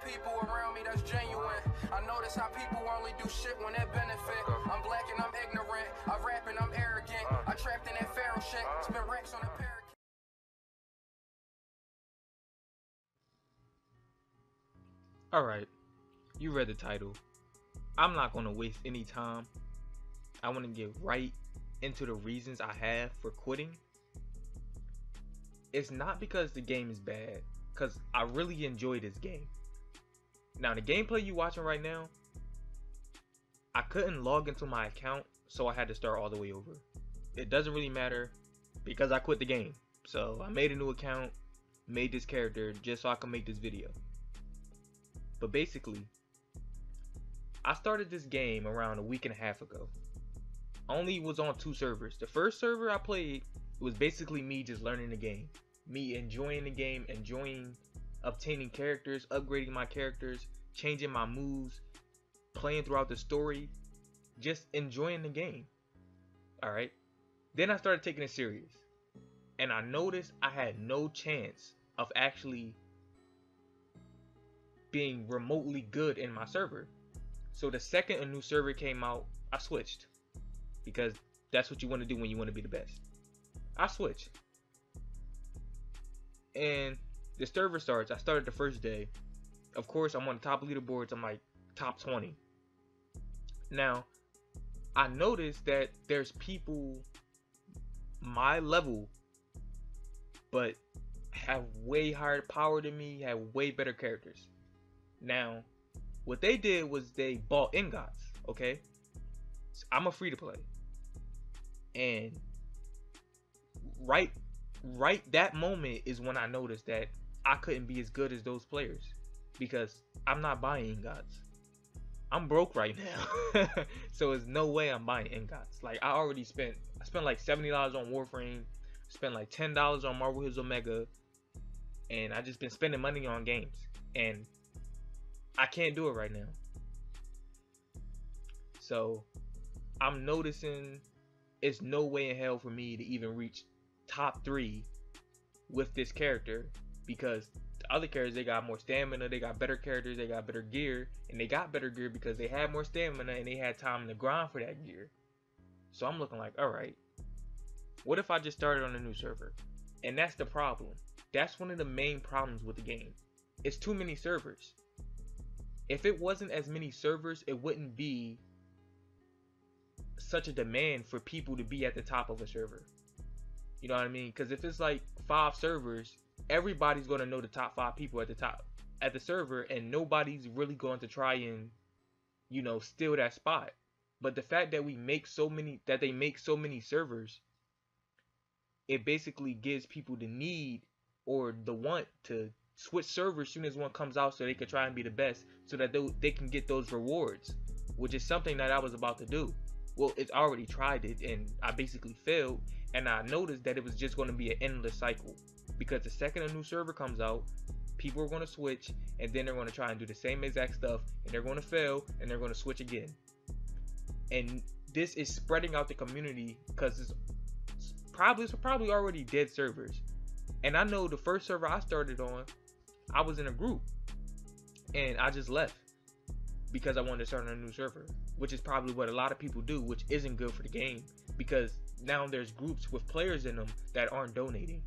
people around me that's genuine. I notice how people only do shit when it benefit. I'm black and I'm ignorant. I rap and I'm arrogant. I trapped in that pharaoh shit. Spent racks on a parakeet. Alright, you read the title. I'm not going to waste any time. I want to get right into the reasons I have for quitting. It's not because the game is bad, because I really enjoy this game. Now, the gameplay you watching right now, I couldn't log into my account, so I had to start all the way over. It doesn't really matter because I quit the game. So I made a new account, made this character just so I can make this video. But basically, I started this game around a week and a half ago. I only was on 2 servers. The first server I played was basically me just learning the game. Me enjoying the game, enjoying obtaining characters, upgrading my characters, changing my moves, playing throughout the story, just enjoying the game. Alright? Then I started taking it serious. And I noticed I had no chance of actually being remotely good in my server. So the second a new server came out, I switched. Because that's what you want to do when you want to be the best. I switched. And the server starts. I started the first day. Of course, I'm on the top leaderboards. I'm like top 20. Now, I noticed that there's people my level, but have way higher power than me, have way better characters. Now, what they did was they bought ingots, okay? So I'm a free to play. And right that moment is when I noticed that I couldn't be as good as those players because I'm not buying ingots. I'm broke right now. So there's no way I'm buying ingots. Like I spent like $70 on Warframe, spent like $10 on Marvel Heroes Omega, and I just been spending money on games. And I can't do it right now. So I'm noticing it's no way in hell for me to even reach top 3 with this character, because the other characters, they got more stamina, they got better characters, they got better gear, and they got better gear because they had more stamina and they had time to grind for that gear. So I'm looking like, alright, what if I just started on a new server? And that's the problem. That's one of the main problems with the game. It's too many servers. If it wasn't as many servers, it wouldn't be such a demand for people to be at the top of a server. You know what I mean? Because if it's like 5 servers, everybody's going to know the top 5 people at the top at the server, and nobody's really going to try and, you know, steal that spot. But the fact that they make so many servers, it basically gives people the need or the want to switch servers as soon as one comes out so they can try and be the best, so that they can get those rewards, which is something that I was about to do. Well, it's already tried it and I basically failed, and I noticed that it was just going to be an endless cycle, because the second a new server comes out, people are going to switch, and then they're going to try and do the same exact stuff, and they're going to fail, and they're going to switch again. And this is spreading out the community because it's probably already dead servers. And I know the first server I started on, I was in a group and I just left because I wanted to start on a new server, which is probably what a lot of people do, which isn't good for the game, because now there's groups with players in them that aren't donating.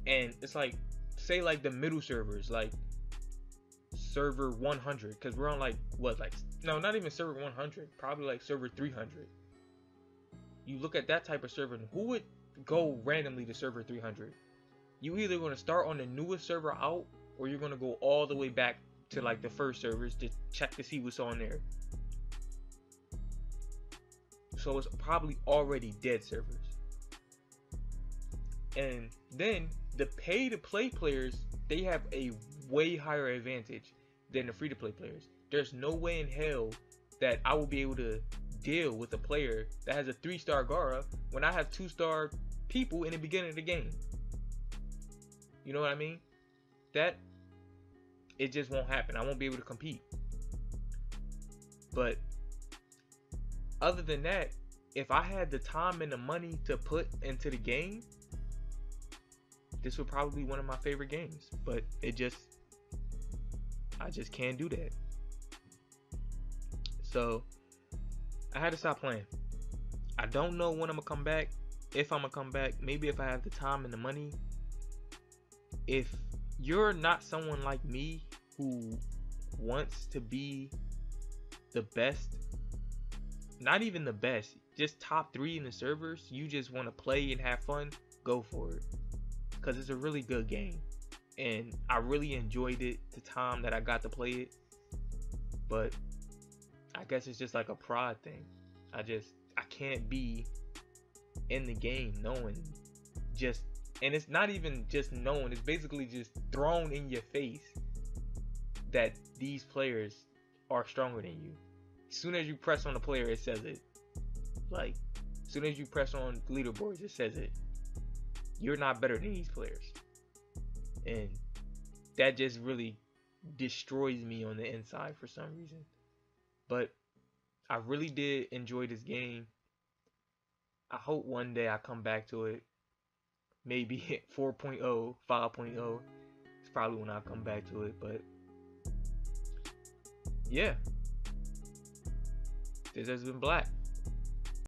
And it's like, say like the middle servers, like server 100, because we're on like what, like, no, not even server 100, probably like server 300. You look at that type of server, and who would go randomly to server 300? You either going to start on the newest server out, or you're going to go all the way back to like the first servers to check to see what's on there. So it's probably already dead servers. And then the pay to play players, they have a way higher advantage than the free to play players. There's no way in hell that I will be able to deal with a player that has a 3-star Gara when I have 2-star people in the beginning of the game. You know what I mean? That, it just won't happen. I won't be able to compete. But other than that, if I had the time and the money to put into the game, this would probably be one of my favorite games. But it just I just can't do that. So I had to stop playing. I don't know when I'm gonna come back. If I'm gonna come back, maybe if I have the time and the money. If you're not someone like me who wants to be the best, not even the best, just top 3 in the servers, you just want to play and have fun, go for it. Because it's a really good game. And I really enjoyed it the time that I got to play it. But I guess it's just like a pride thing. I can't be in the game knowing just, and it's not even just knowing, it's basically just thrown in your face that these players are stronger than you. As soon as you press on the player, it says it. Like, as soon as you press on leaderboards, it says it. You're not better than these players. And that just really destroys me on the inside for some reason. But I really did enjoy this game. I hope one day I come back to it. Maybe hit 4.0, 5.0. It's probably when I come back to it. But yeah. This has been Blaq.